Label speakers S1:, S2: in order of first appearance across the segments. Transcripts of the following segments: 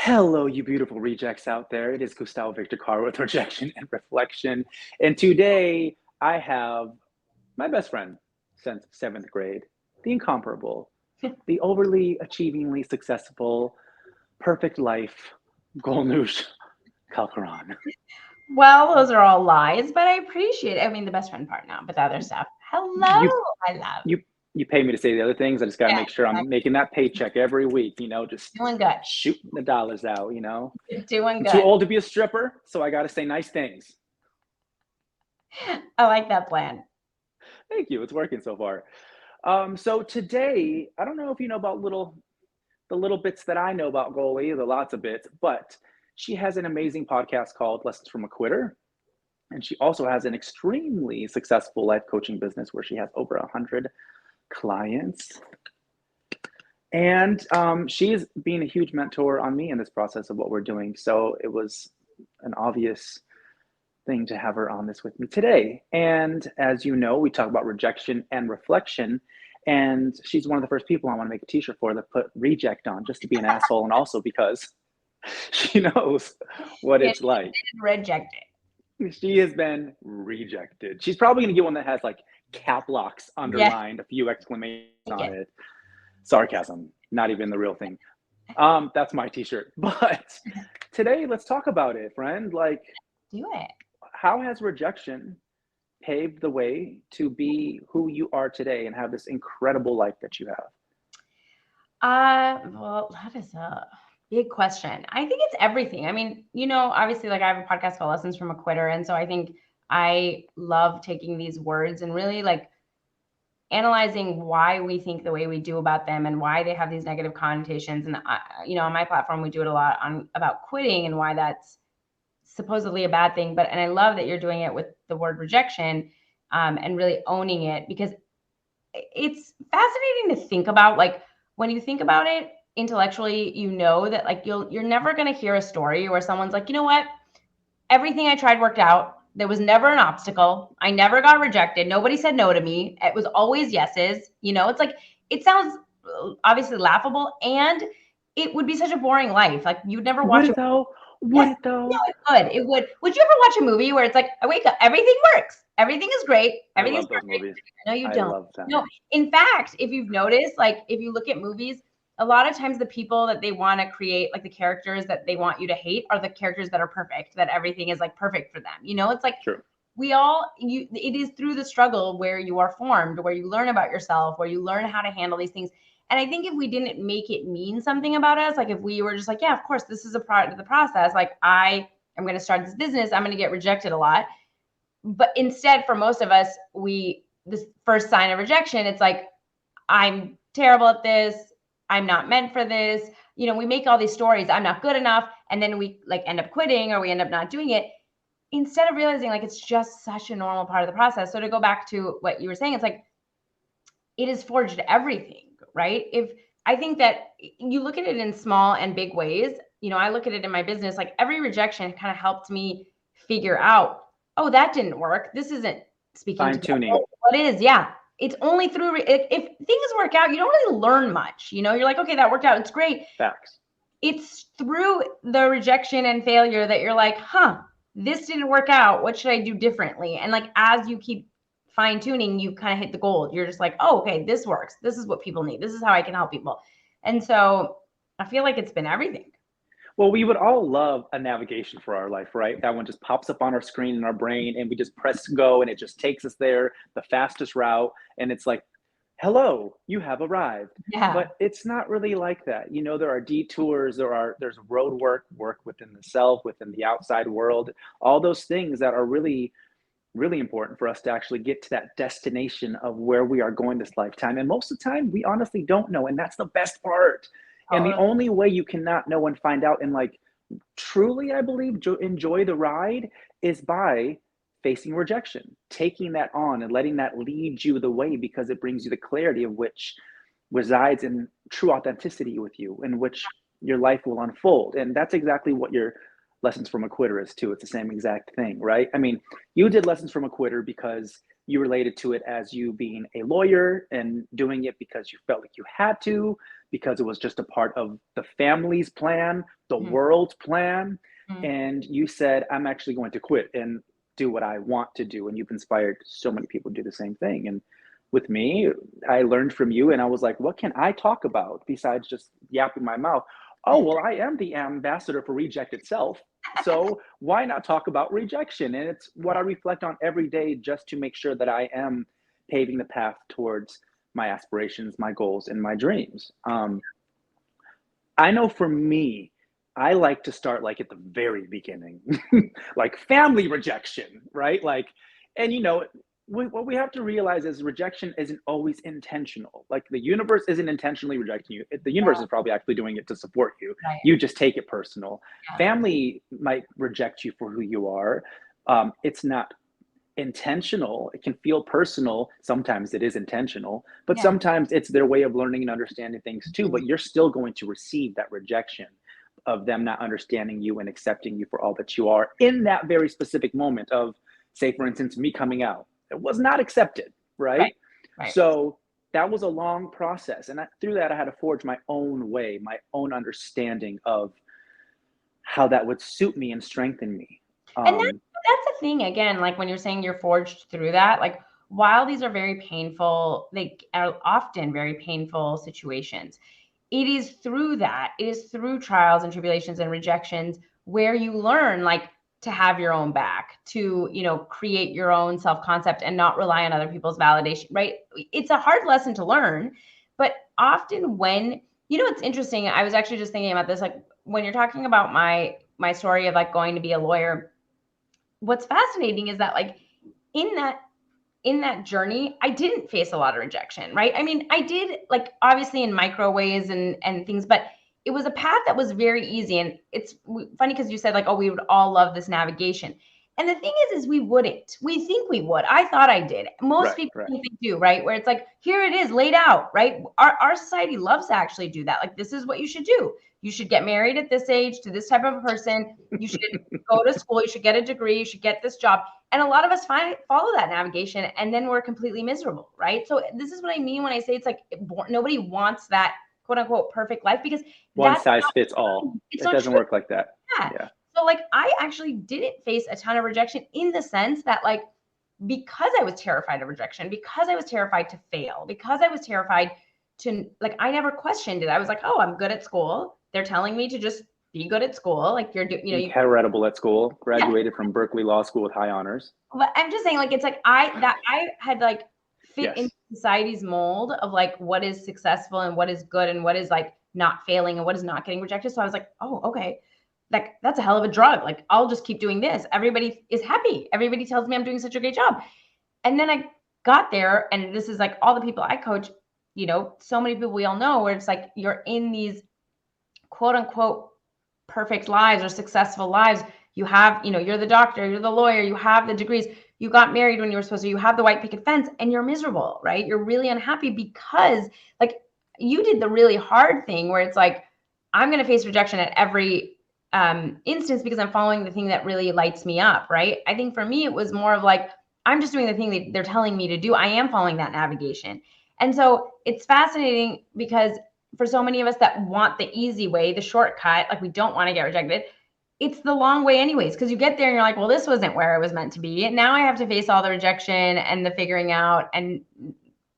S1: Hello, you beautiful rejects out there. It is Gustavo Victor Carr with Rejection and Reflection. And today I have my best friend since seventh grade, the incomparable, the overly achievingly successful, perfect life, Golnoosh Kalkaran.
S2: Well, those are all lies, but I appreciate it. I mean, the best friend part now, but the other stuff. Hello,
S1: You
S2: my love.
S1: you you pay me to say the other things. I just gotta
S2: Yeah,
S1: make sure I'm making that paycheck every week, just
S2: doing good.
S1: shooting the dollars out.
S2: Doing
S1: I'm too
S2: good.
S1: old to be a stripper, so I gotta say nice things.
S2: I like that plan.
S1: Thank you. It's working so far. So today, I don't know if you know about the little bits that I know about Goli, the lots of bits, but she has an amazing podcast called Lessons from a Quitter. And she also has an extremely successful life coaching business where she has over 100 clients. And she's been a huge mentor on me in this process of what we're doing. So it was an obvious thing to have her on this with me today. And as you know, we talk about rejection and reflection. And she's one of the first people I want to make a t-shirt for that put reject on just to be an asshole and also because she knows what
S2: Get
S1: it's like.
S2: rejected.
S1: She has been rejected. She's probably going to get one that has like cap locks
S2: Yeah.
S1: underlined, a few exclamations on
S2: Okay.
S1: it. Sarcasm, not even the real thing. That's my t-shirt. But today, let's talk about it, friend. Like,
S2: Do it.
S1: how has rejection paved the way to be who you are today and have this incredible life that you have?
S2: Well, that is a big question. I think it's everything. I mean, obviously, like I have a podcast called Lessons from a Quitter. And so I think I love taking these words and really like analyzing why we think the way we do about them and why they have these negative connotations. And on my platform, we do it a lot on about quitting and why that's supposedly a bad thing. And I love that you're doing it with the word rejection, and really owning it, because it's fascinating to think about. Like when you think about it intellectually, that like you're never going to hear a story where someone's like, you know what, everything I tried worked out. There was never an obstacle. I never got rejected. Nobody said no to me. It was always yeses. It's like, it sounds obviously laughable, and it would be such a boring life. Like you'd never
S1: Would
S2: watch a,
S1: it though? Would
S2: yes,
S1: it though?
S2: it would. It would. Would you ever watch a movie where it's like, I wake up, everything works. Everything is great.
S1: I
S2: Everything is
S1: love those
S2: perfect.
S1: movies.
S2: No, you
S1: I
S2: don't.
S1: love them.
S2: No, in fact, if you've noticed, like if you look at movies, a lot of times the people that they want to create, like the characters that they want you to hate, are the characters that are perfect, that everything is like perfect for them. It's like
S1: True.
S2: it is through the struggle where you are formed, where you learn about yourself, where you learn how to handle these things. And I think if we didn't make it mean something about us, like if we were just like, yeah, of course, this is a part of the process. Like I am going to start this business, I'm going to get rejected a lot. But instead, for most of us, this first sign of rejection, it's like, I'm terrible at this. I'm not meant for this. We make all these stories. I'm not good enough. And then we like end up quitting, or we end up not doing it, instead of realizing like it's just such a normal part of the process. So to go back to what you were saying, it's like it has forged everything, right? If I think that you look at it in small and big ways, I look at it in my business, like every rejection kind of helped me figure out, oh, that didn't work. This isn't speaking to
S1: Fine
S2: me.
S1: tuning.
S2: What is, yeah. It's only through, if things work out, you don't really learn much. You're like, okay, that worked out. It's great.
S1: Facts.
S2: It's through the rejection and failure that you're like, this didn't work out. What should I do differently? And like, as you keep fine tuning, you kind of hit the gold. You're just like, oh, okay, this works. This is what people need. This is how I can help people. And so I feel like it's been everything.
S1: Well, we would all love a navigation for our life, right? That one just pops up on our screen in our brain and we just press go and it just takes us there, the fastest route. And it's like, hello, you have arrived.
S2: Yeah.
S1: But it's not really like that. There are detours, there's road work within the self, within the outside world, all those things that are really, really important for us to actually get to that destination of where we are going this lifetime. And most of the time, we honestly don't know. And that's the best part. And the only way you cannot know and find out and like truly, I believe, enjoy the ride is by facing rejection, taking that on and letting that lead you the way, because it brings you the clarity of which resides in true authenticity with you, in which your life will unfold. And that's exactly what your Lessons from a Quitter is too. It's the same exact thing, right? I mean, you did Lessons from a Quitter because you related to it as you being a lawyer and doing it because you felt like you had to. because it was just a part of the family's plan, the
S2: Mhm.
S1: world's plan.
S2: Mhm.
S1: And you said, I'm actually going to quit and do what I want to do. And you've inspired so many people to do the same thing. And with me, I learned from you and I was like, what can I talk about besides just yapping my mouth? Oh, well, I am the ambassador for Reject itself. So why not talk about rejection? And it's what
S2: Yeah.
S1: I reflect on every day just to make sure that I am paving the path towards my aspirations, my goals, and my dreams. I know for me, I like to start like at the very beginning, like family rejection, right? Like, and what we have to realize is rejection isn't always intentional. Like the universe isn't intentionally rejecting you. The universe is probably actually doing it to support you.
S2: Right.
S1: You just take it personal.
S2: Yeah.
S1: Family might reject you for who you are. It's not intentional. It can feel personal. Sometimes it is intentional, but
S2: Yeah.
S1: sometimes it's their way of learning and understanding things too. But you're still going to receive that rejection of them not understanding you and accepting you for all that you are in that very specific moment of, say, for instance, me coming out. It was not accepted,
S2: Right.
S1: right?
S2: Right.
S1: So that was a long process. And through that, I had to forge my own way, my own understanding of how that would suit me and strengthen me.
S2: And that's the thing again, like when you're saying you're forged through that, like while these are very painful, they are often very painful situations. It is through that, it is through trials and tribulations and rejections where you learn like to have your own back, to, create your own self-concept and not rely on other people's validation, right? It's a hard lesson to learn, but often when, it's interesting, I was actually just thinking about this, like when you're talking about my story of like going to be a lawyer, what's fascinating is that like in that journey, I didn't face a lot of rejection, right? I mean, I did like obviously in micro ways and things, but it was a path that was very easy. And it's funny because you said like, oh, we would all love this navigation. And the thing is we wouldn't. We think we would. I thought I did. Most
S1: Right,
S2: people
S1: right.
S2: think they do, right? Where it's like, here it is laid out, right? Our society loves to actually do that. Like, this is what you should do. You should get married at this age to this type of a person. You should go to school. You should get a degree. You should get this job. And a lot of us follow that navigation and then we're completely miserable, right? So this is what I mean when I say it's like nobody wants that quote unquote perfect life because
S1: One
S2: that's
S1: size
S2: not
S1: fits
S2: true.
S1: all.
S2: It's
S1: It
S2: not
S1: doesn't
S2: true.
S1: work like that.
S2: Yeah.
S1: Yeah.
S2: So like I actually didn't face a ton of rejection in the sense that like because I was terrified of rejection, because I was terrified to fail, because I was terrified to like I never questioned it. I was like, oh, I'm good at school. They're telling me to just be good at school. Like you're doing,
S1: Incredible at school.
S2: yeah.
S1: Graduated from Berkeley Law School with high honors.
S2: But I'm just saying, like, it's like I had like fit
S1: Yes.
S2: into society's mold of like what is successful and what is good and what is like not failing and what is not getting rejected. So I was like, oh, okay. Like that's a hell of a drug. Like I'll just keep doing this. Everybody is happy. Everybody tells me I'm doing such a great job. And then I got there, and this is like all the people I coach, so many people we all know where it's like you're in these quote unquote perfect lives or successful lives. You have, you're the doctor, you're the lawyer, you have the degrees, you got married when you were supposed to, you have the white picket fence, and you're miserable, right? You're really unhappy because like you did the really hard thing where it's like, I'm going to face rejection at every instance because I'm following the thing that really lights me up, right? I think for me, it was more of like, I'm just doing the thing that they're telling me to do. I am following that navigation. And so it's fascinating because for so many of us that want the easy way, the shortcut, like we don't want to get rejected, it's the long way anyways, because you get there and you're like, well, this wasn't where I was meant to be. And now I have to face all the rejection and the figuring out and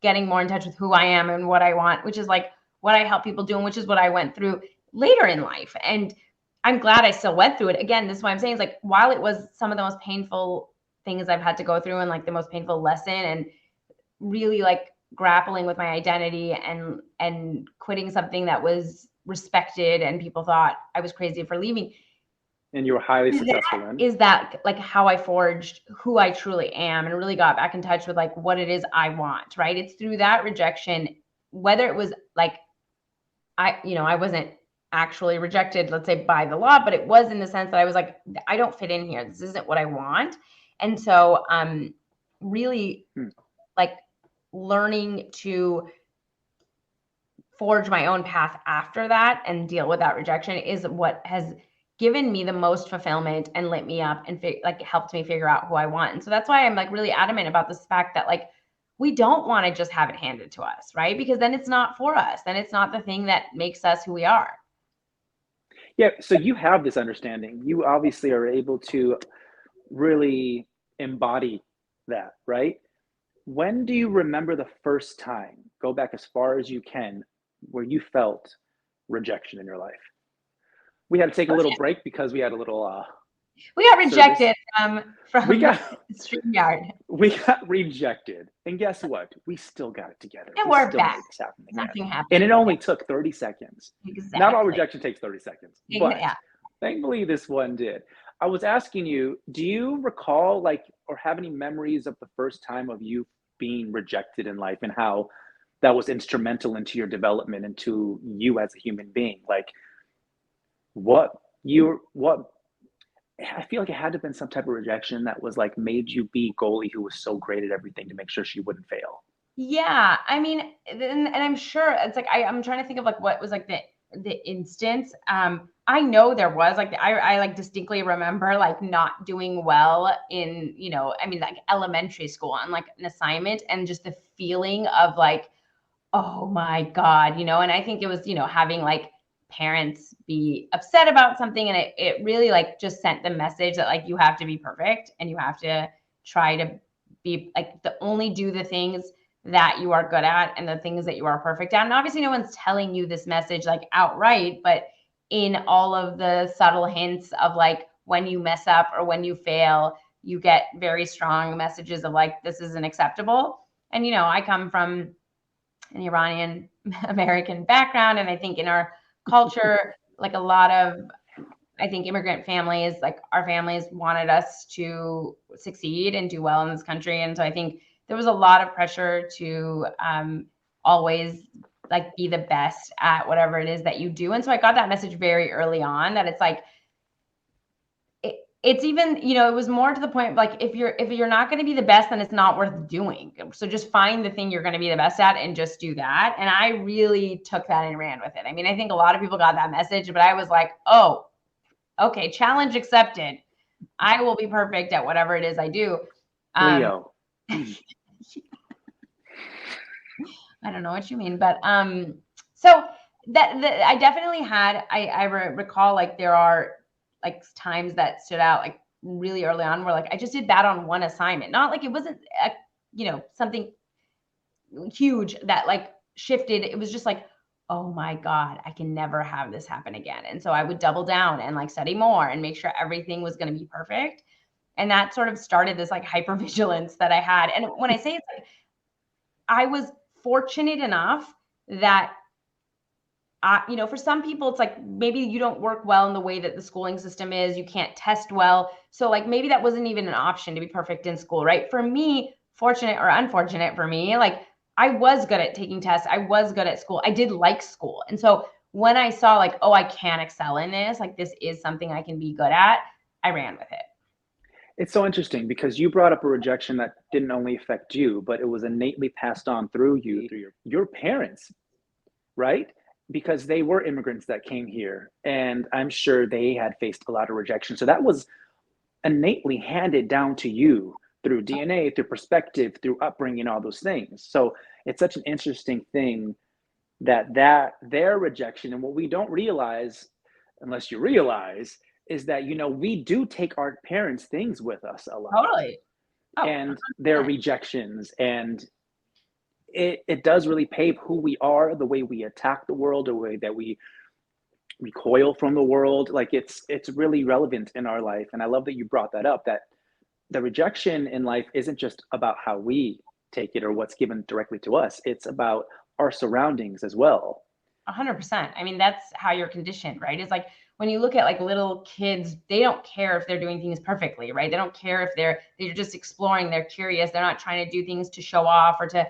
S2: getting more in touch with who I am and what I want, which is like what I help people do and which is what I went through later in life. And I'm glad I still went through it. Again, this is what I'm saying is like, while it was some of the most painful things I've had to go through and like the most painful lesson and really like grappling with my identity and quitting something that was respected and people thought I was crazy for leaving.
S1: And you were highly successful in.
S2: Is that like how I forged who I truly am and really got back in touch with like what it is I want, right? It's through that rejection, whether it was like I wasn't actually rejected, let's say by the law, but it was in the sense that I was like, I don't fit in here. This isn't what I want. And so really like learning to forge my own path after that and deal with that rejection is what has given me the most fulfillment and lit me up and like helped me figure out who I want. And so that's why I'm like really adamant about this fact that like we don't want to just have it handed to us, right? Because then it's not for us. Then it's not the thing that makes us who we are.
S1: Yeah, so you have this understanding. You obviously are able to really embody that, right? When do you remember the first time, go back as far as you can, where you felt rejection in your life? We had to take a little break because we had a little
S2: We got
S1: service.
S2: rejected
S1: We
S2: from
S1: got
S2: StreamYard.
S1: we got rejected. And guess what? We still got it together.
S2: And
S1: We
S2: we're
S1: still
S2: back.
S1: made this happen again.
S2: Nothing
S1: And
S2: happened.
S1: it only took 30 seconds. Not all
S2: Exactly.
S1: rejection takes 30 seconds, but
S2: Yeah.
S1: thankfully this one did. I was asking you, do you recall like or have any memories of the first time of you being rejected in life and how that was instrumental into your development into you as a human being? Like what I feel like it had to have been some type of rejection that was like made you be Goli, who was so great at everything to make sure she wouldn't fail.
S2: Yeah, I mean, and I'm sure it's like I'm trying to think of like what was like the instance. I know there was like I like distinctly remember like not doing well in, you know, I mean like elementary school on like an assignment, and just the feeling of like, oh my God, you know, and I think it was, you know, having like parents be upset about something, and it really like just sent the message that like you have to be perfect and you have to try to be like the only do the things that you are good at and the things that you are perfect at. And obviously no one's telling you this message like outright, but in all of the subtle hints of like when you mess up or when you fail, you get very strong messages of like this isn't acceptable. And you know, I come from an Iranian American background, and I think in our culture, like a lot of I think immigrant families, like our families wanted us to succeed and do well in this country. And so I think there was a lot of pressure to always like be the best at whatever it is that you do. And so I got that message very early on that it's like, it's even, you know, it was more to the point of like if you're not going to be the best, then it's not worth doing. So just find the thing you're going to be the best at and just do that. And I really took that and ran with it. I mean, I think a lot of people got that message, but I was like, oh, okay, challenge accepted. I will be perfect at whatever it is I do.
S1: Leo.
S2: I don't know what you mean, but so that I definitely had. I recall like there are like times that stood out like really early on where like I just did bad on one assignment. Not like it wasn't a, you know, something huge that like shifted. It was just like, oh my God, I can never have this happen again. And so I would double down and like study more and make sure everything was going to be perfect. And that sort of started this like hypervigilance that I had. And when I say it's like I was fortunate enough that you know, for some people, it's like maybe you don't work well in the way that the schooling system is. You can't test well. So, like, maybe that wasn't even an option to be perfect in school, right? For me, fortunate or unfortunate for me, like, I was good at taking tests. I was good at school. I did like school. And so, when I saw, like, oh, I can excel in this, like, this is something I can be good at, I ran with it.
S1: It's so interesting because you brought up a rejection that didn't only affect you, but it was innately passed on through you, through your parents, right? Because they were immigrants that came here, and I'm sure they had faced a lot of rejection. So that was innately handed down to you through DNA, through perspective, through upbringing, all those things. So it's such an interesting thing that their rejection and what we don't realize, unless you realize, is that we do take our parents' things with us a lot,
S2: Totally. Oh,
S1: and their
S2: 100%.
S1: rejections, and it does really pave who we are, the way we attack the world, the way that we recoil from the world. Like it's really relevant in our life, and I love that you brought that up. That the rejection in life isn't just about how we take it or what's given directly to us. It's about our surroundings as well.
S2: 100%. I mean, that's how you're conditioned, right? It's like when you look at like little kids, they don't care if they're doing things perfectly, right? They don't care if they're just exploring, they're curious, they're not trying to do things to show off or to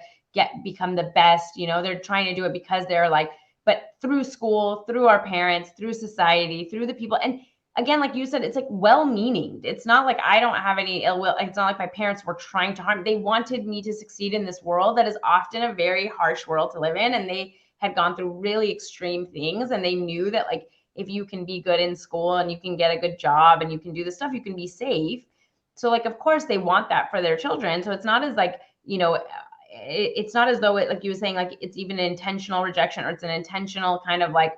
S2: become the best, you know, they're trying to do it because they're like, but through school, through our parents, through society, through the people. And again, like you said, it's like well-meaning. It's not like I don't have any ill will. It's not like my parents were trying to harm. They wanted me to succeed in this world that is often a very harsh world to live in. And they had gone through really extreme things, and they knew that like if you can be good in school and you can get a good job and you can do the stuff, you can be safe. So like of course they want that for their children. So it's not as like, you know, it's not as though it, like you were saying, like it's even an intentional rejection or it's an intentional kind of like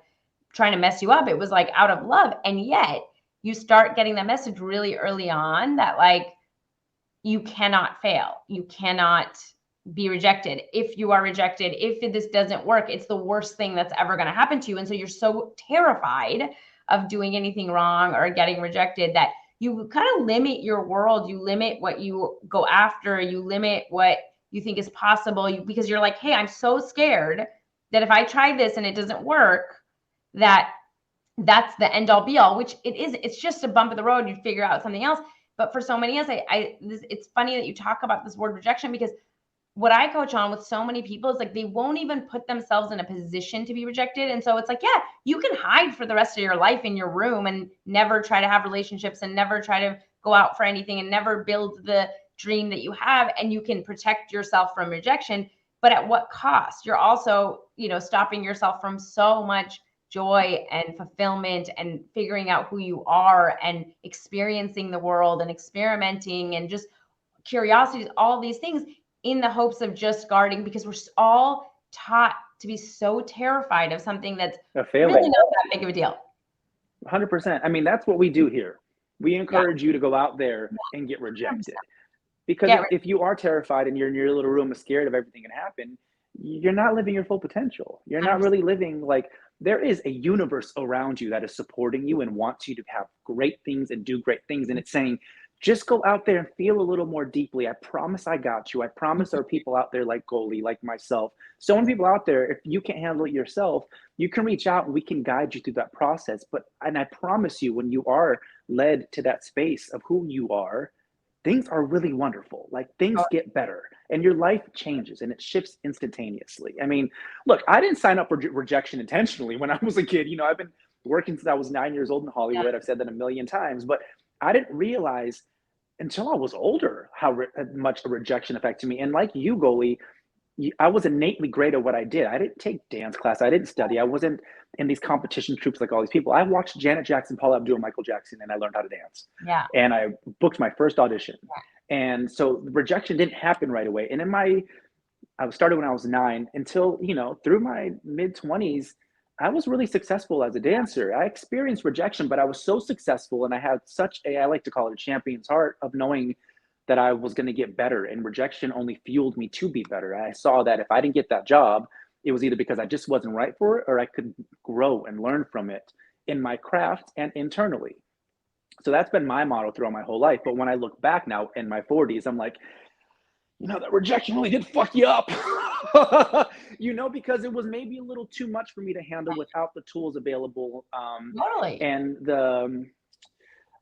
S2: trying to mess you up. It was like out of love. And yet you start getting that message really early on that like you cannot fail. You cannot be rejected. If you are rejected, if this doesn't work, it's the worst thing that's ever going to happen to you. And so you're so terrified of doing anything wrong or getting rejected that you kind of limit your world. You limit what you go after. You limit what you think is possible because you're like, hey, I'm so scared that if I try this and it doesn't work, that's the end all be all, which it is. It's just a bump in the road. You figure out something else. But for so many of us, it's funny that you talk about this word rejection, because what I coach on with so many people is like they won't even put themselves in a position to be rejected. And so it's like, yeah, you can hide for the rest of your life in your room and never try to have relationships and never try to go out for anything and never build the dream that you have. And you can protect yourself from rejection. But at what cost? You're also, stopping yourself from so much joy and fulfillment and figuring out who you are and experiencing the world and experimenting and just curiosities, all these things in the hopes of just guarding, because we're all taught to be so terrified of something that's really not that big of a deal.
S1: 100%. I mean, that's what we do here. We encourage you to go out there and get rejected. Because if you are terrified and you're in your little room scared of everything can happen, you're not living your full potential. You're not really living like there is a universe around you that is supporting you and wants you to have great things and do great things. And it's saying, just go out there and feel a little more deeply. I promise I got you. I promise there are people out there like Goli, like myself. So many people out there, if you can't handle it yourself, you can reach out and we can guide you through that process. And I promise you, when you are led to that space of who you are, things are really wonderful. Like things get better and your life changes and it shifts instantaneously. I mean, look, I didn't sign up for rejection intentionally when I was a kid. I've been working since I was 9 years old in Hollywood. I've said that a million times, but I didn't realize until I was older how much a rejection affected me. And like you, Goli, I was innately great at what I did. I didn't take dance class. I didn't study. I wasn't in these competition troops like all these people. I watched Janet Jackson, Paula Abdul, Michael Jackson, and I learned how to dance.
S2: Yeah.
S1: And I booked my first audition. And so rejection didn't happen right away. And I started when I was 9 until, through my mid-20s, I was really successful as a dancer. I experienced rejection, but I was so successful and I had I like to call it a champion's heart of knowing that I was going to get better, and rejection only fueled me to be better. I saw that if I didn't get that job, it was either because I just wasn't right for it or I could grow and learn from it in my craft and internally. So that's been my motto throughout my whole life. But when I look back now in my 40s, I'm like, that rejection really did fuck you up. Because it was maybe a little too much for me to handle without the tools available.
S2: Totally.
S1: And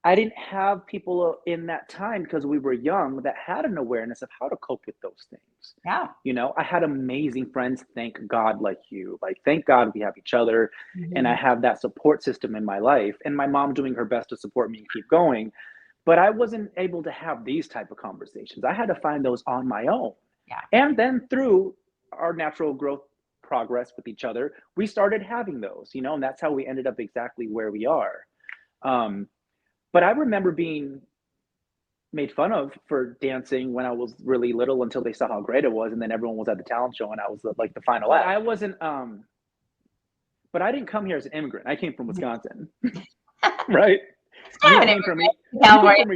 S1: I didn't have people in that time, because we were young, that had an awareness of how to cope with those things.
S2: Yeah.
S1: I had amazing friends, thank God, like you. Like, thank God we have each other.
S2: Mm-hmm.
S1: And I have that support system in my life, and my mom doing her best to support me and keep going. But I wasn't able to have these type of conversations. I had to find those on my own.
S2: Yeah.
S1: And then through our natural growth progress with each other, we started having those, and that's how we ended up exactly where we are. But I remember being made fun of for dancing when I was really little until they saw how great it was. And then everyone was at the talent show and I was like the final act. I wasn't, but I didn't come here as an immigrant. I came from Wisconsin, right? You came from me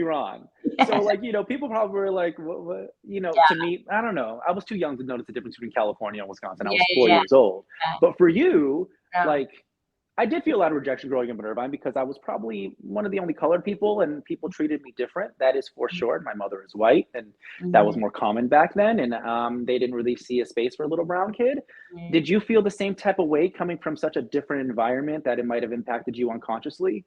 S1: wrong. So people probably were like, what to me, I don't know. I was too young to notice the difference between California and Wisconsin. I was 4 years old. But for you, I did feel a lot of rejection growing up in Irvine, because I was probably one of the only colored people and people treated me different. That is for sure. My mother is white, and that was more common back then. And they didn't really see a space for a little brown kid. Did you feel the same type of way coming from such a different environment that it might have impacted you unconsciously?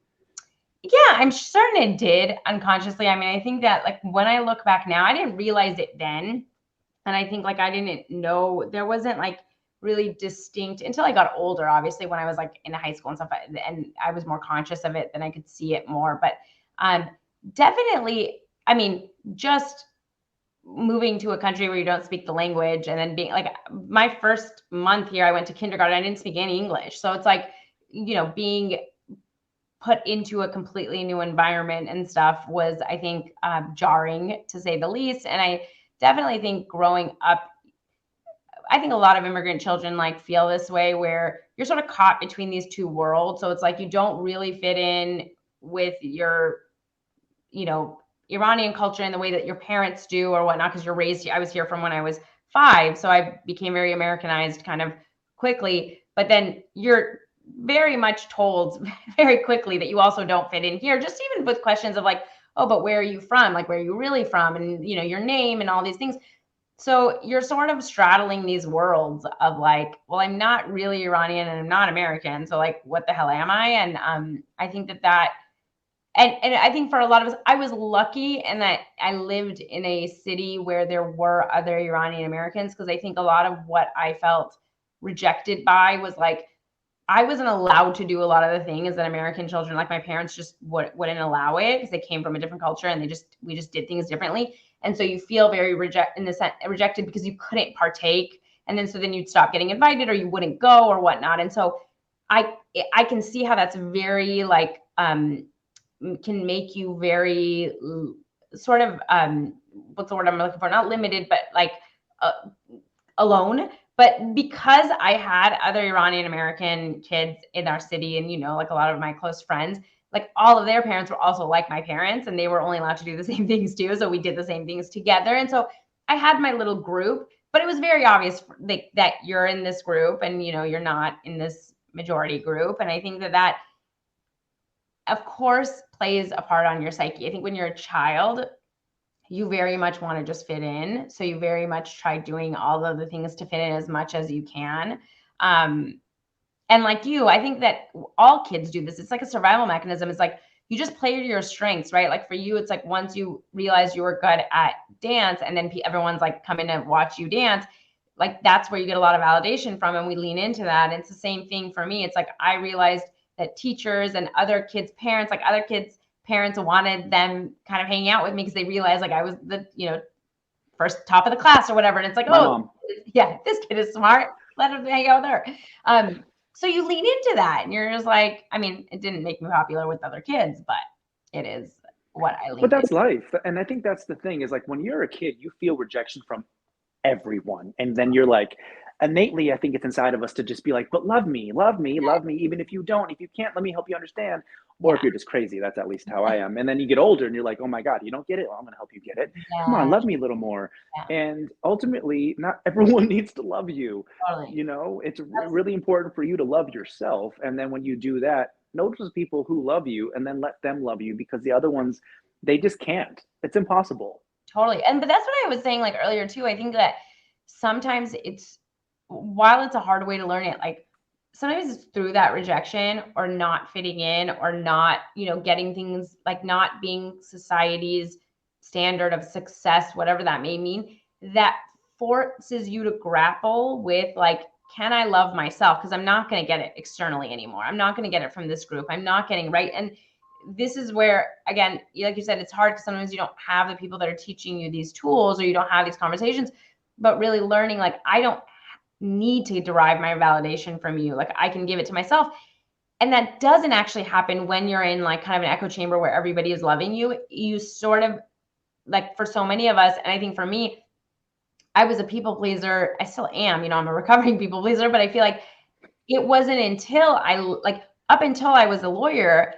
S2: Yeah, I'm certain it did unconsciously. I mean, I think that when I look back now, I didn't realize it then. And I think I didn't know, there wasn't really distinct until I got older, obviously, when I was in high school and stuff, and I was more conscious of it, then I could see it more. But definitely, I mean, just moving to a country where you don't speak the language, and then being my first month here, I went to kindergarten, I didn't speak any English. So it's being put into a completely new environment and stuff was, I think, jarring to say the least. And I definitely think growing up, I think a lot of immigrant children like feel this way where you're sort of caught between these two worlds. So it's like you don't really fit in with your, you know, Iranian culture in the way that your parents do or whatnot, because you're raised, I was here from when I was 5. So I became very Americanized kind of quickly. But then you're very much told very quickly that you also don't fit in here, just even with questions of like, oh, but where are you from? Like, where are you really from? And, you know, your name and all these things. So you're sort of straddling these worlds of like, well, I'm not really Iranian and I'm not American. So like, what the hell am I? And I think that and I think for a lot of us, I was lucky in that I lived in a city where there were other Iranian Americans, because I think a lot of what I felt rejected by was like I wasn't allowed to do a lot of the things that American children, like my parents, just wouldn't allow it because they came from a different culture and we just did things differently. And so you feel very rejected because you couldn't partake, and then so then you'd stop getting invited or you wouldn't go or whatnot. And so I I can see how that's very like can make you very sort of what's the word I'm looking for? Not limited, but like uh, alone. But because I had other Iranian American kids in our city, and you know, like a lot of my close friends, like all of their parents were also like my parents, and they were only allowed to do the same things too. So we did the same things together, and so I had my little group. But it was very obvious that you're in this group, and you know, you're not in this majority group. And I think that of course plays a part on your psyche. I think when you're a child, you very much want to just fit in. So you very much try doing all of the things to fit in as much as you can. Um, and like you, I think that all kids do this. It's like a survival mechanism. It's like you just play to your strengths, right? Like for you, it's like once you realize you were good at dance and then everyone's like coming to watch you dance, like that's where you get a lot of validation from. And we lean into that. And it's the same thing for me. It's like I realized that teachers and other kids' parents, like other kids' parents wanted them kind of hanging out with me because they realized like I was the, you know, first top of the class or whatever. And it's like,
S1: My
S2: oh,
S1: mom.
S2: yeah, this kid is smart. Let him hang out with her. So you lean into that and you're just like, I mean, it didn't make me popular with other kids, but it is what I
S1: But
S2: leaned
S1: that's
S2: into.
S1: life. And I think that's the thing is like when you're a kid, you feel rejection from everyone. And then you're like, innately, I think it's inside of us to just be like, but love me, love me, love me. Even if you don't, if you can't, let me help you understand. Or
S2: Yeah.
S1: if you're just crazy, that's at least how I am. And then you get older and you're like, oh my God, you don't get it. Well, I'm going to help you get it. Come on,
S2: Yeah.
S1: love me a little more.
S2: Yeah.
S1: And ultimately, not everyone needs to love you.
S2: Totally.
S1: You know, it's
S2: That's
S1: really important for you to love yourself. And then when you do that, notice people who love you and then let them love you because the other ones, they just can't. It's impossible.
S2: totally. And but that's what I was saying like earlier too. I think that sometimes it's while it's a hard way to learn it, like sometimes it's through that rejection or not fitting in or not, you know, getting things like not being society's standard of success, whatever that may mean, that forces you to grapple with like, can I love myself? Because I'm not going to get it externally anymore. I'm not going to get it from this group. I'm not getting right. And this is where, again, like you said, it's hard because sometimes you don't have the people that are teaching you these tools or you don't have these conversations, but really learning like, I don't need to derive my validation from you. Like I can give it to myself. And that doesn't actually happen when you're in like kind of an echo chamber where everybody is loving you. You sort of like for so many of us, and I think for me, I was a people pleaser. I still am, you know, I'm a recovering people pleaser, but I feel like it wasn't until I like up until I was a lawyer,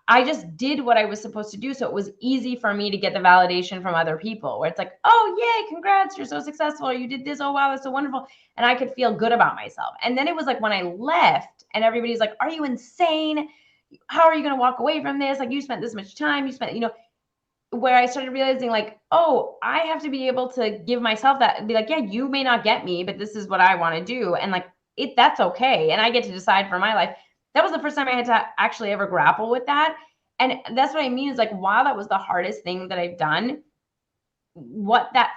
S2: I just did what I was supposed to do. So it was easy for me to get the validation from other people where it's like, oh, yay, congrats, you're so successful. Or you did this. Oh, wow, that's so wonderful. And I could feel good about myself. And then it was like when I left and everybody's like, are you insane? How are you going to walk away from this? Like you spent this much time, you spent, you know, where I started realizing like, oh, I have to be able to give myself that and be like, yeah, you may not get me, but this is what I want to do. And like that's okay. And I get to decide for my life. That was the first time I had to actually ever grapple with that. And that's what I mean is like, while that was the hardest thing that I've done, what that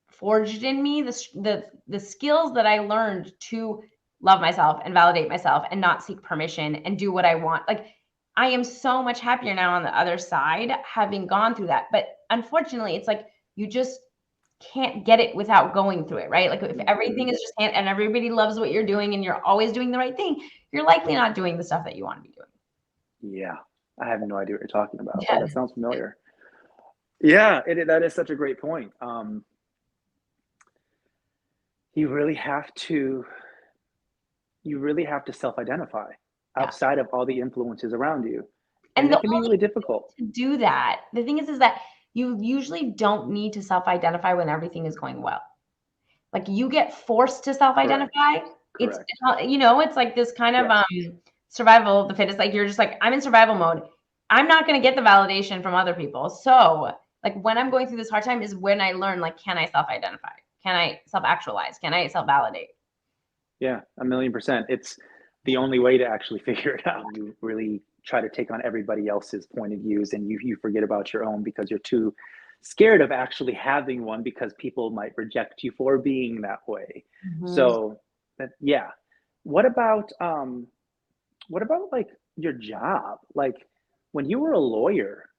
S2: forged in me, the skills that I learned to love myself and validate myself and not seek permission and do what I want. Like I am so much happier now on the other side having gone through that. But unfortunately, it's like you just can't get it without going through it, right? Like if everything is just and everybody loves what you're doing and you're always doing the right thing, you're likely not doing the stuff that you want to be doing.
S1: Yeah, I have no idea what you're talking about, but
S2: Yeah.
S1: that sounds familiar. Yeah, that is such a great point. You really have to you really have to self-identify
S2: Yeah.
S1: outside of all the influences around you, and
S2: And
S1: that
S2: the
S1: can be
S2: only
S1: really difficult.
S2: to do that, the thing is that you usually don't need to self-identify when everything is going well. Like, you get forced to
S1: Correct,
S2: self-identify.
S1: correct.
S2: It's like this kind of,
S1: Yes.
S2: survival of the fittest, like, you're just like, "I'm in survival mode. I'm not gonna get the validation from other people." So, like, when I'm going through this hard time is when I learn, like, can I self-identify? Can I self-actualize? Can I self-validate?
S1: Yeah, 1,000,000%. It's the only way to actually figure it out. You really try to take on everybody else's point of views, and you forget about your own because you're too scared of actually having one because people might reject you for being that way.
S2: Mhm.
S1: So, that yeah. What about, what about, like, your job? Like, when you were a lawyer,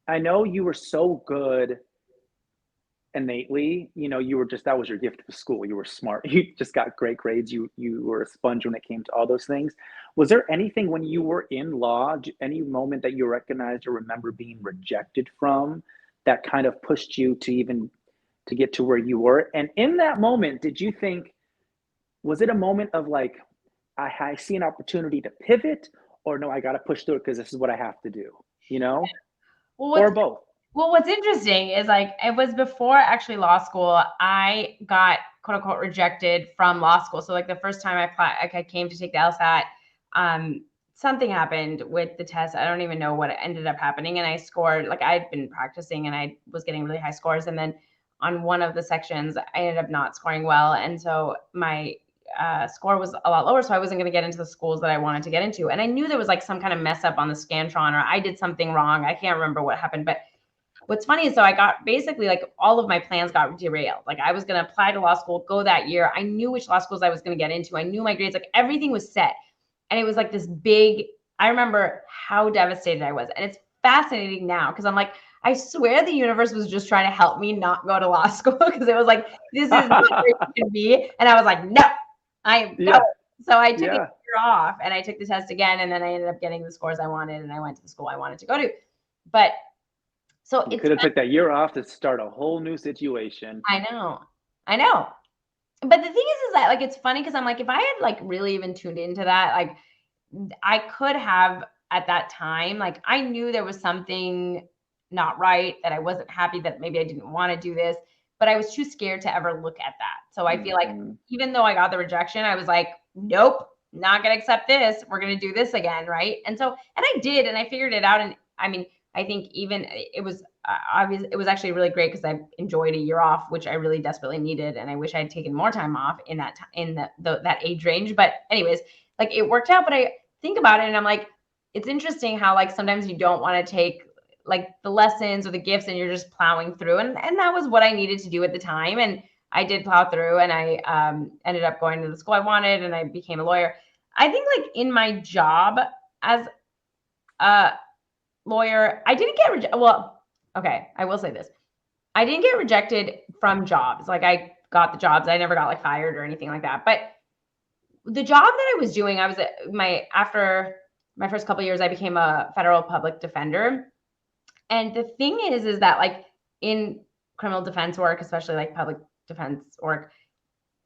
S1: I know you were so good innately, you were just that was your gift to school. You were smart. You just got great grades. You were a sponge when it came to all those things. Was there anything when you were in law, any moment that you recognized or remember being rejected from that kind of pushed you to even to get to where you were? And in that moment, did you think was it a moment of like I see an opportunity to pivot, or no, I got to push through it because this is what I have to do, you know,
S2: Well,
S1: or both?
S2: what's interesting is, like, it was before actually law school, I got, quote, unquote, "rejected" from law school. So, like, the first time I came to take the LSAT, something happened with the test. I don't even know what ended up happening, and I scored, like, I'd been practicing, and I was getting really high scores, and then on one of the sections, I ended up not scoring well, and so my, score was a lot lower, so I wasn't gonna get into the schools that I wanted to get into, and I knew there was, like, some kind of mess up on the Scantron, or I did something wrong. I can't remember what happened, but what's funny is, so I got basically, like, all of my plans got derailed. Like, I was going to apply to law school, go that year. I knew which law schools I was going to get into. I knew my grades, like, everything was set. And it was like this big, I remember how devastated I was. And it's fascinating now because I'm like, I swear the universe was just trying to help me not go to law school because it was like, this is not where you should be. And I was like, no, I am going.
S1: Yeah,
S2: So I took a
S1: yeah.
S2: year off and I took the test again. And then I ended up getting the scores I wanted and I went to the school I wanted to go to. But so
S1: You
S2: it's
S1: could have took that year off to start a whole new situation.
S2: I know. I know. But the thing is that, like, it's funny because I'm like, if I had, like, really even tuned into that, like, I could have at that time, like, I knew there was something not right, that I wasn't happy, that maybe I didn't want to do this, but I was too scared to ever look at that. So I feel like
S1: Mhm.
S2: even though I got the rejection, I was like, nope, not going to accept this. We're going to do this again. Right. And so, and I did, and I figured it out. And I mean, I think even it was obvious, it was actually really great because I enjoyed a year off, which I really desperately needed. And I wish I'd taken more time off in that time, in that age range. But anyways, like, it worked out. But I think about it and I'm like, it's interesting how, like, sometimes you don't want to take, like, the lessons or the gifts and you're just plowing through. And that was what I needed to do at the time. And I did plow through and I ended up going to the school I wanted and I became a lawyer. I think, like, in my job as a lawyer, I didn't get rejected. Well, okay, I will say this. I didn't get rejected from jobs. Like, I got the jobs. I never got, like, fired or anything like that. But the job that I was doing, I was after my first couple of years, I became a federal public defender. And the thing is that, like, in criminal defense work, especially like public defense work,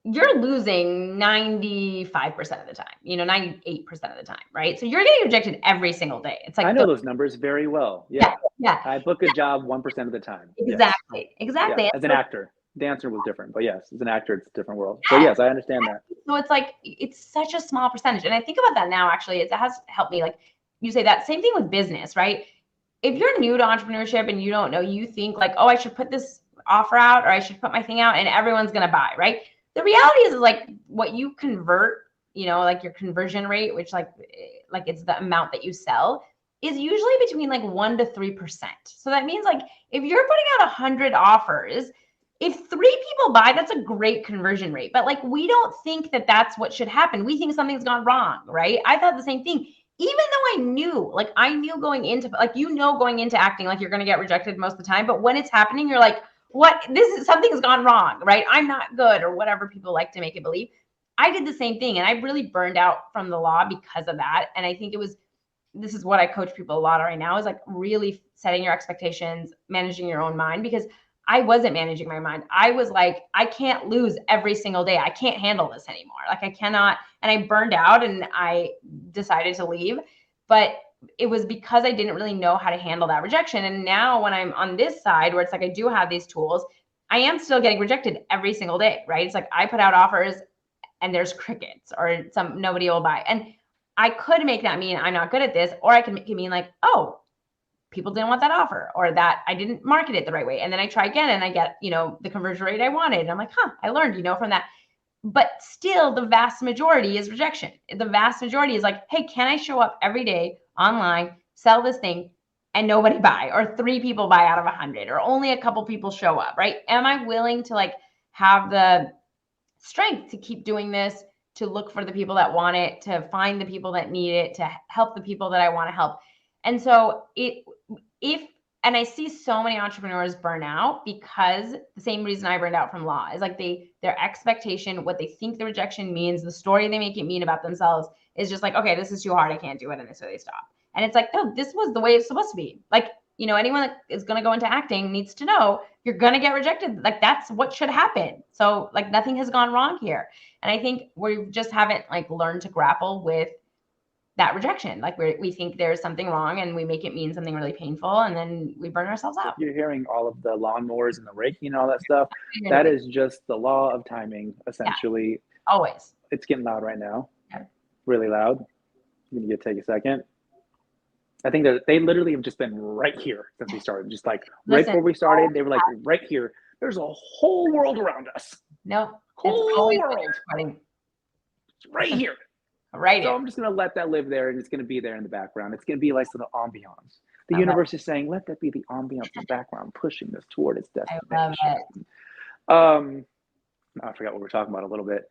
S2: you're losing 95% of the time, 98% of the time, right? So you're getting rejected every single day. It's
S1: I
S2: like
S1: know those numbers very well.
S2: yeah,
S1: Yeah.
S2: yeah,
S1: I book a job 1% of the time. Yes.
S2: exactly,
S1: Yeah.
S2: exactly.
S1: As an actor. Dancer was different, but yes, as an actor, it's a different world. So
S2: Yeah.
S1: yes, I understand that.
S2: So it's like it's such a small percentage. And I think about that now, actually, it has helped me. Like, you say that same thing with business, right? If you're new to entrepreneurship and you don't know, you think like, oh, I should put this offer out or I should put my thing out and everyone's gonna buy, right? The reality is like what you convert, like your conversion rate, which like it's the amount that you sell, is usually between like 1 to 3%. So that means like if you're putting out 100 offers, if 3 people buy, that's a great conversion rate. But like we don't think that that's what should happen. We think something's gone wrong, right? I thought the same thing. Even though I knew going into like going into acting like you're going to get rejected most of the time, but when it's happening, you're like, what? This is something's gone wrong, right? I'm not good, or whatever people like to make it believe. I did the same thing, and I really burned out from the law because of that. And I think this is what I coach people a lot right now is like really setting your expectations, managing your own mind, because I wasn't managing my mind. I was like, I can't lose every single day. I can't handle this anymore. Like I cannot. And I burned out and I decided to leave. But it was because I didn't really know how to handle that rejection. And now when I'm on this side where it's like I do have these tools, I am still getting rejected every single day, right? It's like I put out offers and there's crickets or nobody will buy. And I could make that mean I'm not good at this, or I can make it mean like, oh, people didn't want that offer, or that I didn't market it the right way. And then I try again and I get, the conversion rate I wanted. And I'm like, I learned, from that. But still the vast majority is rejection. The vast majority is like, hey, can I show up every day online, sell this thing and nobody buy, or 3 people buy out of 100, or only a couple people show up, right? Am I willing to like have the strength to keep doing this, to look for the people that want it, to find the people that need it, to help the people that I want to help? And so and I see so many entrepreneurs burn out because the same reason I burned out from law is like their expectation, what they think the rejection means, the story they make it mean about themselves is just like, okay, this is too hard, I can't do it, and so they stop. And it's like, no, this was the way it's supposed to be. Like, anyone that is going to go into acting needs to know you're going to get rejected. Like that's what should happen. So like nothing has gone wrong here. And I think we just haven't like learned to grapple with that rejection. Like we think there's something wrong and we make it mean something really painful, and then we burn ourselves out.
S1: You're hearing all of the lawnmowers and the raking and all that stuff. That is just the law of timing, essentially.
S2: Yeah, always.
S1: It's getting loud right now.
S2: Yeah.
S1: Really loud. I'm gonna take a second. I think that they literally have just been right here since we started. Just like right before we started, they were like right here. There's a whole world around us.
S2: No,
S1: whole world. It's right here.
S2: Right.
S1: So I'm just going to let that live there, and it's going to be there in the background. It's going to be like the ambiance. The universe is saying, let that be the ambiance in the background, pushing us toward its destination. I love it. I forgot what we were talking about a little bit.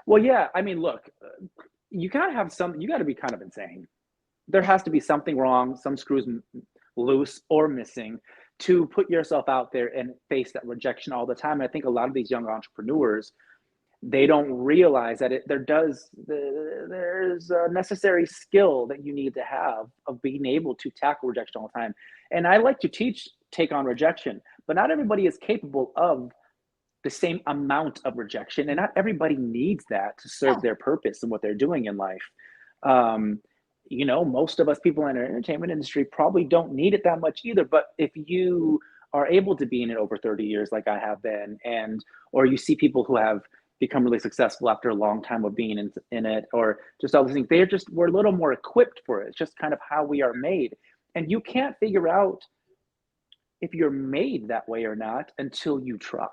S1: Well, yeah, I mean, look, you got to be kind of insane. There has to be something wrong, some screws loose or missing to put yourself out there and face that rejection all the time. And I think a lot of these young entrepreneurs, they don't realize that there's a necessary skill that you need to have of being able to tackle rejection all the time. And I like to take on rejection, but not everybody is capable of the same amount of rejection, and not everybody needs that to serve their purpose and what they're doing in life. Most of us people in our entertainment industry probably don't need it that much either. But if you are able to be in it over 30 years, like I have been, or you see people who have become really successful after a long time of being in it, or just all these things, we're a little more equipped for it. It's just kind of how we are made. And you can't figure out if you're made that way or not until you try.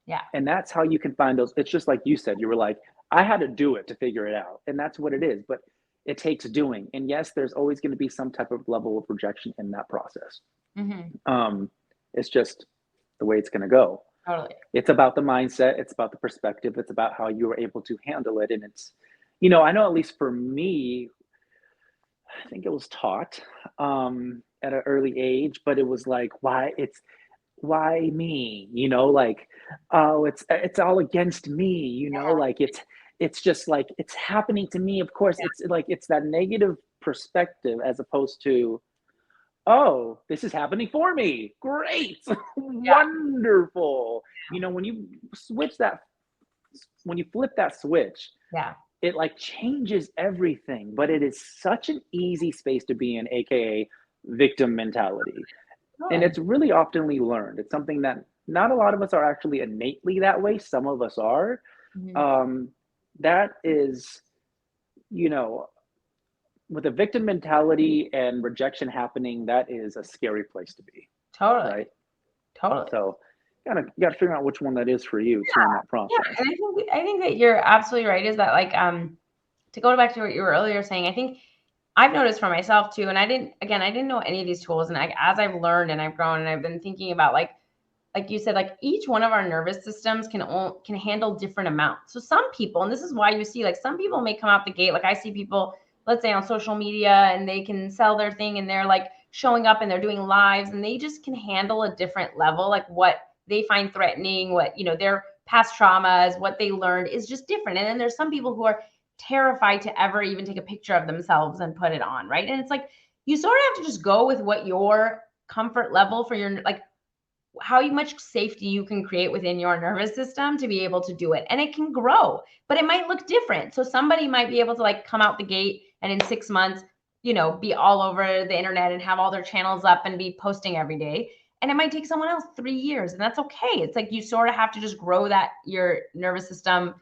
S2: Yeah.
S1: And that's how you can find those. It's just like you said, you were like, I had to do it to figure it out. And that's what it is. But it takes doing. And yes, there's always going to be some type of level of rejection in that process. Mm-hmm. It's just the way it's going to go.
S2: Totally.
S1: It's about the mindset. It's about the perspective. It's about how you are able to handle it. And it's, I know at least for me, I think it was taught at an early age, but it was like, why me? Like, oh, it's all against me. Like it's just like it's happening to me. Of course, it's like it's that negative perspective as opposed to, oh, this is happening for me. Great. Wonderful. When you flip that switch, it like changes everything. But it is such an easy space to be in, aka victim mentality. And it's really oftenly learned. It's something that not a lot of us are actually innately that way. Some of us are. Mm-hmm. That is, with a victim mentality and rejection happening, that is a scary place to be.
S2: Totally.
S1: Right?
S2: Totally.
S1: So you gotta figure out which one that is for you too in that process.
S2: Yeah, and I think that you're absolutely right. Is that like to go back to what you were earlier saying, I think I've noticed for myself too, and I didn't know any of these tools, and as I've learned and I've grown and I've been thinking about like you said, like each one of our nervous systems can handle different amounts. So some people, and this is why you see like some people may come out the gate, like I see people, let's say on social media, and they can sell their thing and they're like showing up and they're doing lives and they just can handle a different level, like what they find threatening, what, their past traumas, what they learned is just different. And then there's some people who are terrified to ever even take a picture of themselves and put it on, right? And it's like you sort of have to just go with what your comfort level for your, like, how much safety you can create within your nervous system to be able to do it. And it can grow, but it might look different. So somebody might be able to like come out the gate and in 6 months, be all over the internet and have all their channels up and be posting every day. And it might take someone else 3 years, and that's okay. It's like you sort of have to just grow that your nervous system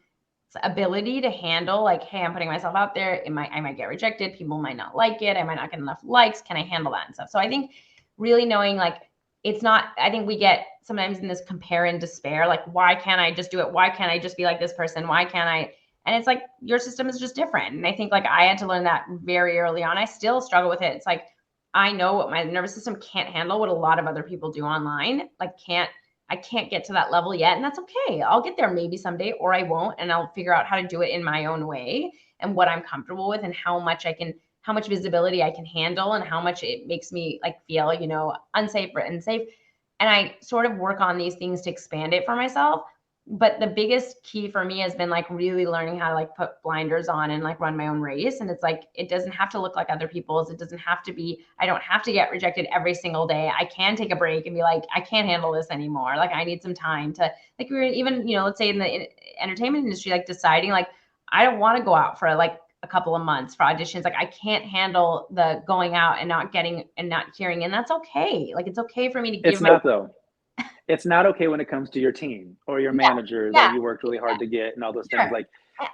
S2: ability to handle like, hey, I'm putting myself out there. I might get rejected. People might not like it. I might not get enough likes. Can I handle that and stuff? So I think really knowing like it's not, I think we get sometimes in this compare and despair, like, why can't I just do it? Why can't I just be like this person? Why can't I? And it's like your system is just different. And I think like I had to learn that very early on. I still struggle with it. It's like I know what my nervous system can't handle, what a lot of other people do online. Like I can't get to that level yet. And that's okay. I'll get there maybe someday, or I won't. And I'll figure out how to do it in my own way and what I'm comfortable with and how much visibility I can handle and how much it makes me like feel, unsafe and safe. And I sort of work on these things to expand it for myself. But the biggest key for me has been like really learning how to like put blinders on and like run my own race. And it's like, it doesn't have to look like other people's. It doesn't have to be, I don't have to get rejected every single day. I can take a break and be like, I can't handle this anymore. Like I need some time to like, we're even, let's say in the entertainment industry, like deciding like, I don't want to go out for like a couple of months for auditions. Like I can't handle the going out and not getting and not hearing. And that's okay. Like, it's okay for me to
S1: It's
S2: give my,
S1: not though. It's not okay when it comes to your team or your
S2: yeah,
S1: manager that
S2: yeah,
S1: you worked really hard to get and all those things.
S2: sure.
S1: Like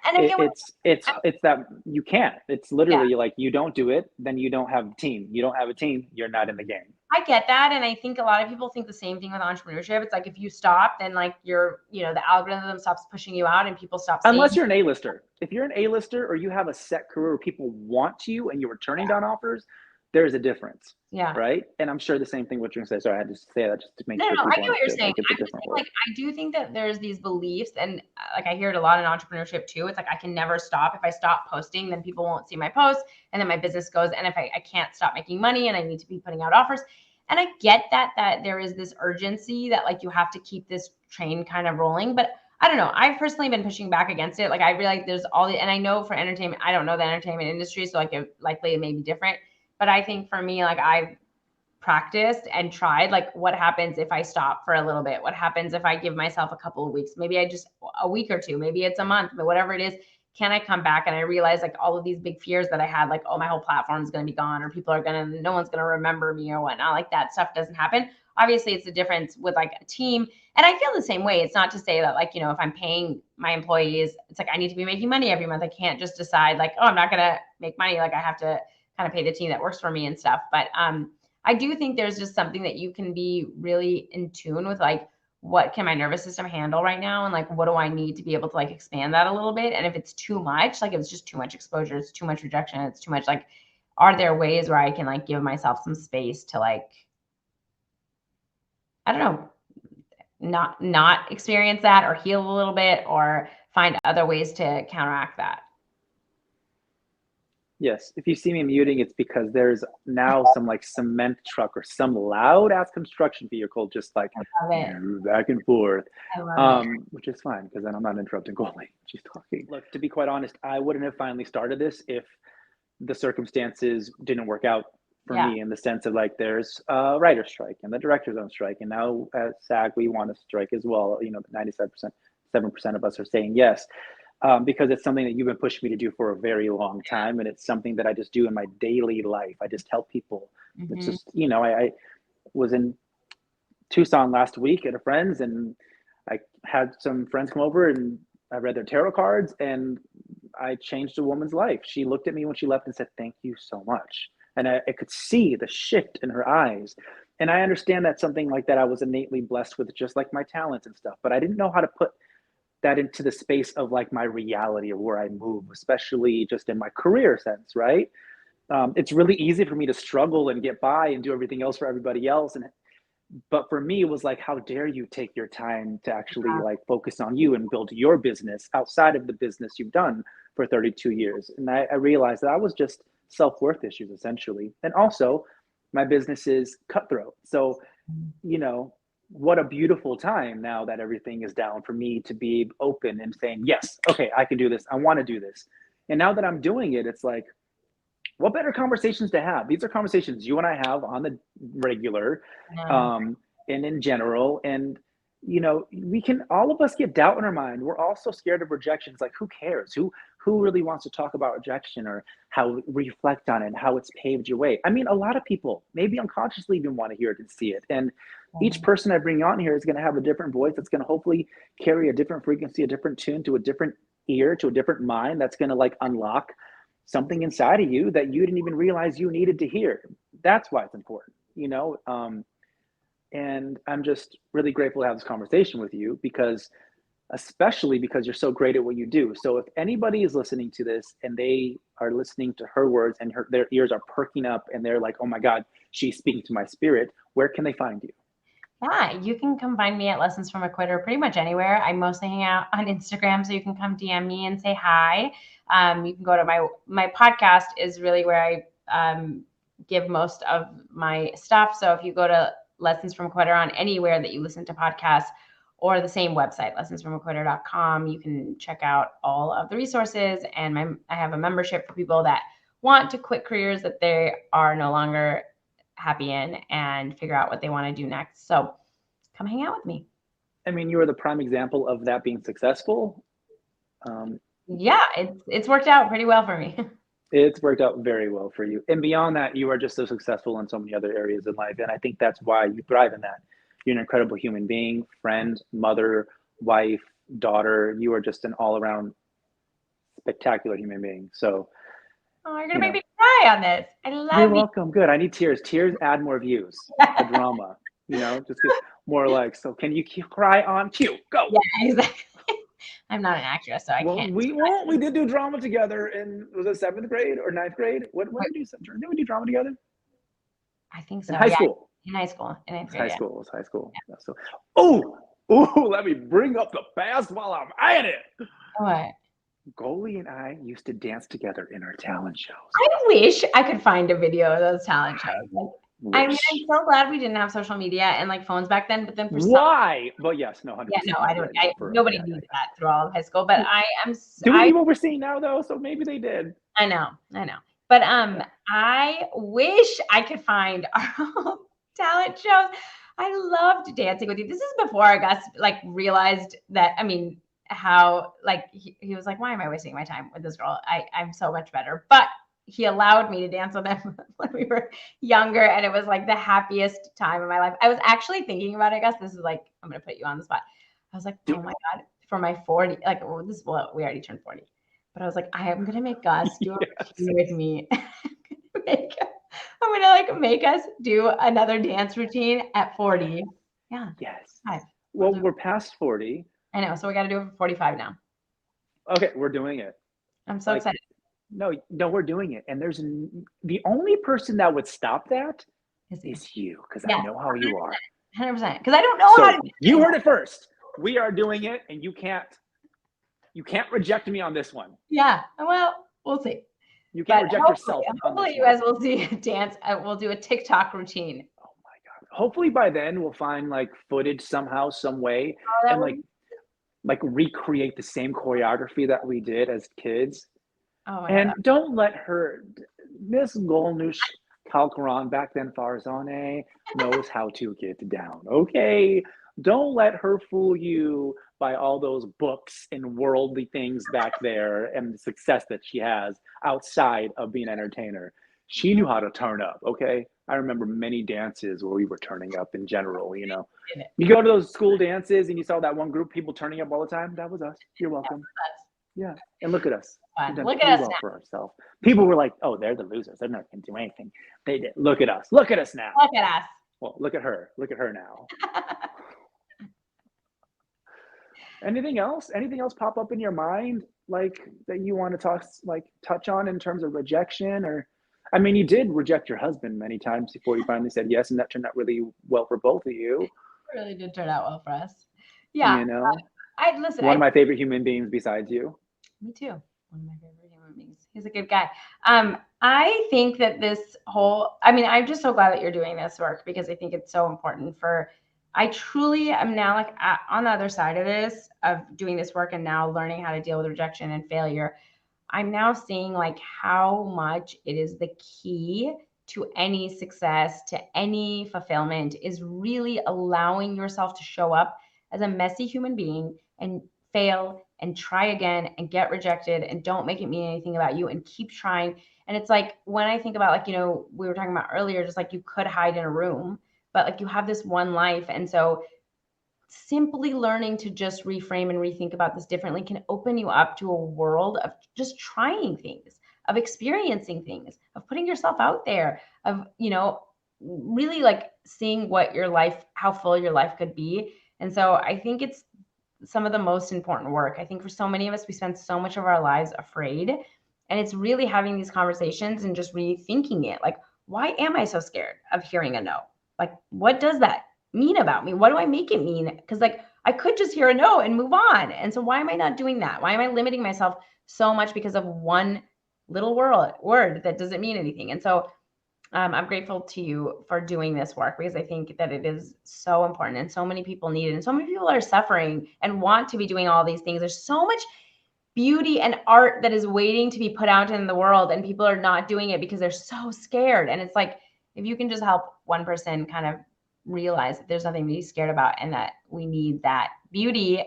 S2: And I get what,
S1: it's that you can't. It's
S2: yeah.
S1: literally like you don't do it, then you don't have a team. You don't have a team, you're not in the game.
S2: I get that. And I think a lot of people think the same thing with entrepreneurship. It's like if you stop, then like the algorithm stops pushing you out and people stop seeing.
S1: Unless you're an A-lister. If you're an A-lister or you have a set career where people want you and you were turning down offers, there's a difference.
S2: Yeah.
S1: Right. And I'm sure the same thing what you're gonna say. Sorry, I had to say that just to make
S2: No,
S1: sure
S2: no, I
S1: people
S2: get what you're
S1: understood.
S2: saying.
S1: Like it's a
S2: I'm just
S1: different
S2: saying,
S1: world.
S2: like, I do think that there's these beliefs, and like I hear it a lot in entrepreneurship too. It's like I can never stop. If I stop posting, then people won't see my posts, and then my business goes. And if I can't stop making money, and I need to be putting out offers, and I get that there is this urgency that like you have to keep this train kind of rolling. But I don't know. I've personally been pushing back against it. Like I realize there's all the, and I know for entertainment, I don't know the entertainment industry, so like likely it may be different. But I think for me, like I've practiced and tried like what happens if I stop for a little bit, what happens if I give myself a couple of weeks, maybe I just a week or two, maybe it's a month, but whatever it is, can I come back? And I realize like all of these big fears that I had, like, oh, my whole platform is going to be gone, or no one's going to remember me or whatnot, like that stuff doesn't happen. Obviously it's a difference with like a team, and I feel the same way. It's not to say that like, if I'm paying my employees, it's like I need to be making money every month. I can't just decide like, oh, I'm not going to make money. Like I have to kind of pay the team that works for me and stuff. But I do think there's just something that you can be really in tune with, like, what can my nervous system handle right now? And like, what do I need to be able to like expand that a little bit? And if it's too much, like if it's just too much exposure, it's too much rejection, it's too much, like, are there ways where I can like give myself some space to like, I don't know, not experience that or heal a little bit or find other ways to counteract that?
S1: Yes, if you see me muting, it's because there's now some like cement truck or some loud ass construction vehicle just like
S2: I love it.
S1: back and forth,
S2: I love it.
S1: which is fine because then I'm not interrupting Goli. She's talking. Look, to be quite honest, I wouldn't have finally started this if the circumstances didn't work out for
S2: Yeah.
S1: me in the sense of like there's a writer's strike and the directors on strike, and now at SAG we want to strike as well. 97%, 7% of us are saying yes. Because it's something that you've been pushing me to do for a very long time. And it's something that I just do in my daily life. I just help people. It's just, I was in Tucson last week at a friend's, and I had some friends come over and I read their tarot cards, and I changed a woman's life. She looked at me when she left and said, "Thank you so much." And I could see the shift in her eyes. And I understand that something like that I was innately blessed with, just like my talents and stuff, but I didn't know how to put that into the space of like my reality of where I move, especially just in my career sense, right? It's really easy for me to struggle and get by and do everything else for everybody else. But for me, it was like, how dare you take your time to actually like focus on you and build your business outside of the business you've done for 32 years. And I realized that I was just self-worth issues essentially. And also my business is cutthroat. So, what a beautiful time now that everything is down for me to be open and saying, yes, okay, I can do this. I want to do this. And now that I'm doing it, it's like, what better conversations to have? These are conversations you and I have on the regular.
S2: Yeah.
S1: and in general. And, we can, all of us get doubt in our mind. We're all so scared of rejection. It's like, who cares? Who really wants to talk about rejection or how reflect on it and how it's paved your way? I mean, a lot of people maybe unconsciously even want to hear it and see it. And each person I bring on here is going to have a different voice that's going to hopefully carry a different frequency, a different tune to a different ear, to a different mind that's going to like unlock something inside of you that you didn't even realize you needed to hear. That's why it's important. And I'm just really grateful to have this conversation with you, because especially because you're so great at what you do. So if anybody is listening to this and they are listening to her words and their ears are perking up and they're like, oh my God, she's speaking to my spirit, where can they find you?
S2: Yeah, you can come find me at Lessons from a Quitter pretty much anywhere. I mostly hang out on Instagram, so you can come DM me and say hi. You can go to my podcast is really where I give most of my stuff. So if you go to Lessons from a Quitter on anywhere that you listen to podcasts, or the same website, lessonsfromaquitter.com, you can check out all of the resources. And I have a membership for people that want to quit careers that they are no longer happy in and figure out what they want to do next. So come hang out with me.
S1: I mean, you are the prime example of that being successful.
S2: Yeah, it's worked out pretty well for me.
S1: It's worked out very well for you. And beyond that, you are just so successful in so many other areas in life. And I think that's why you thrive in that. You're an incredible human being, friend, mother, wife, daughter. You are just an all around spectacular human being. So,
S2: you're going to make me cry on this. I love you.
S1: You're welcome. Good. I need tears. Tears add more views. The drama, just get more like, so can you cry on cue? Go.
S2: Yeah, exactly. I'm not an actress, so I can't.
S1: We did do drama together was it 7th grade or 9th grade? When did we do drama together?
S2: I think so.
S1: In high school.
S2: In high school. In 8th grade.
S1: High school. It was high school. Yeah. So, let me bring up the past while I'm at it.
S2: What?
S1: Goli and I used to dance together in our talent shows.
S2: I wish I could find a video of those talent shows. I'm so glad we didn't have social media and like phones back then. But then for
S1: why? But yes, no, 100%.
S2: Yeah, no, I don't. Nobody knew that through all of high school. But I am.
S1: Do we need what we're seeing now, though? So maybe they did.
S2: I know. But I wish I could find our talent shows. I loved dancing with you. This is before I got like realized that. I mean, how like he was like, why am I wasting my time with this girl? I'm so much better. But he allowed me to dance with him when we were younger, and it was like the happiest time of my life. I was actually thinking about it. I guess this is like, I'm gonna put you on the spot. I was like, oh my God, for my 40, like we already turned 40. But I was like, I am gonna make Gus do a routine with me. I'm gonna like make us do another dance routine at 40. Yeah.
S1: Yes. Well, we're past 40.
S2: I know, so we got to do it for 45 now.
S1: Okay, we're doing it.
S2: I'm so excited.
S1: No, we're doing it. And there's the only person that would stop that is you, because I know how you are.
S2: 100%. Because I don't know how to do it.
S1: You heard it first. We are doing it, and you can't reject me on this one.
S2: Yeah. Well, we'll see.
S1: You can't reject yourself.
S2: Hopefully, you guys will see a dance. We'll do a TikTok routine.
S1: Oh my God. Hopefully by then we'll find like footage somehow, some way, and like recreate the same choreography that we did as kids.
S2: Oh my
S1: and
S2: God.
S1: Don't let her, Miss Golnush Kalkaran, back then Farzane, knows how to get down. Okay? Don't let her fool you by all those books and worldly things back there and the success that she has outside of being an entertainer. She knew how to turn up, okay? I remember many dances where we were turning up in general, You go to those school dances and you saw that one group of people turning up all the time. That was us. You're welcome. Yeah. And look at us.
S2: Look at us now.
S1: For ourselves. People were like, oh, they're the losers. They're not going to do anything. They did. Look at us. Look at us now.
S2: Look at us.
S1: Well, look at her. Look at her now. Anything else? Anything else pop up in your mind like that you want to touch on in terms of rejection? Or, I mean, you did reject your husband many times before you finally said yes, and that turned out really well for both of you.
S2: It really did turn out well for us. Yeah. Listen.
S1: One of my favorite human beings besides you.
S2: Me too. One of my favorite human beings. He's a good guy. I think that I'm just so glad that you're doing this work, because I think it's so important I truly am now like on the other side of this, of doing this work and now learning how to deal with rejection and failure. I'm now seeing like how much it is the key to to any success, to any fulfillment, is really allowing yourself to show up as a messy human being and fail and try again and get rejected and don't make it mean anything about you and keep trying. And it's like, when I think about, like, we were talking about earlier, just like you could hide in a room, but like you have this one life. And so simply learning to just reframe and rethink about this differently can open you up to a world of just trying things, of experiencing things, of putting yourself out there, of, really like seeing what your life, how full your life could be. And so I think it's some of the most important work. I think for so many of us, we spend so much of our lives afraid. And it's really having these conversations and just rethinking it. Like, why am I so scared of hearing a no? Like, what does that mean about me? What do I make it mean? Because like I could just hear a no and move on. And so why am I not doing that? Why am I limiting myself so much because of one little word that doesn't mean anything? And so I'm grateful to you for doing this work, because I think that it is so important and so many people need it. And so many people are suffering and want to be doing all these things. There's so much beauty and art that is waiting to be put out in the world, and people are not doing it because they're so scared. And it's like, if you can just help one person kind of realize that there's nothing to be scared about and that we need that beauty,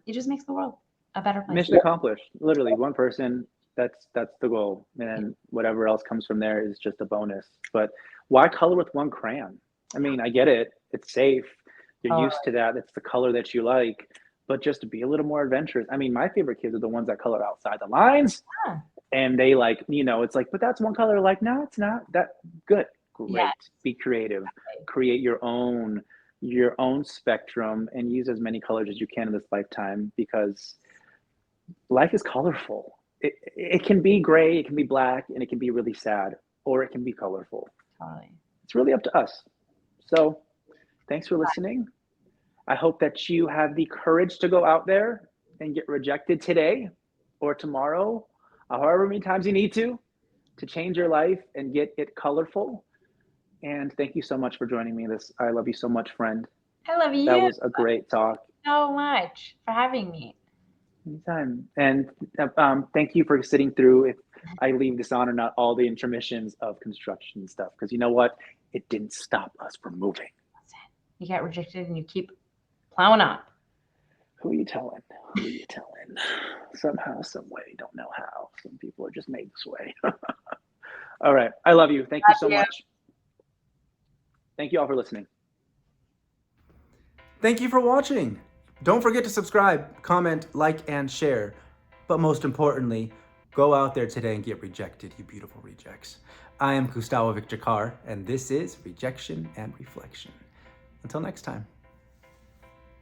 S2: it just makes the world a better place.
S1: Mission accomplished. Literally, one person. That's the goal, and whatever else comes from there is just a bonus. But why color with one crayon? I mean, I get it. It's safe. You're used to that. It's the color that you like. But just to be a little more adventurous. I mean, my favorite kids are the ones that color outside the lines, and they like, it's like, but that's one color. Like, no, it's not. That good. Great.
S2: Yes.
S1: Be creative. Create your own spectrum and use as many colors as you can in this lifetime, because life is colorful. It can be gray, it can be black, and it can be really sad, or it can be colorful.
S2: Totally.
S1: It's really up to us. So thanks for listening. I hope that you have the courage to go out there and get rejected today or tomorrow, however many times you need to change your life and get it colorful. And thank you so much for joining me. I love you so much, friend.
S2: I love you.
S1: That was a great talk.
S2: So much for having me.
S1: Anytime. And thank you for sitting through, if I leave this on or not, all the intermissions of construction stuff. Because you know what? It didn't stop us from moving.
S2: You got rejected and you keep plowing on.
S1: Who are you telling? Somehow, some way, don't know how. Some people are just made this way. All right. I love you. Thank you so much. Thank you all for listening.
S3: Thank you for watching. Don't forget to subscribe, comment, like, and share. But most importantly, go out there today and get rejected, you beautiful rejects. I am Gustavo Victor Carr, and this is Rejection and Reflection. Until next time.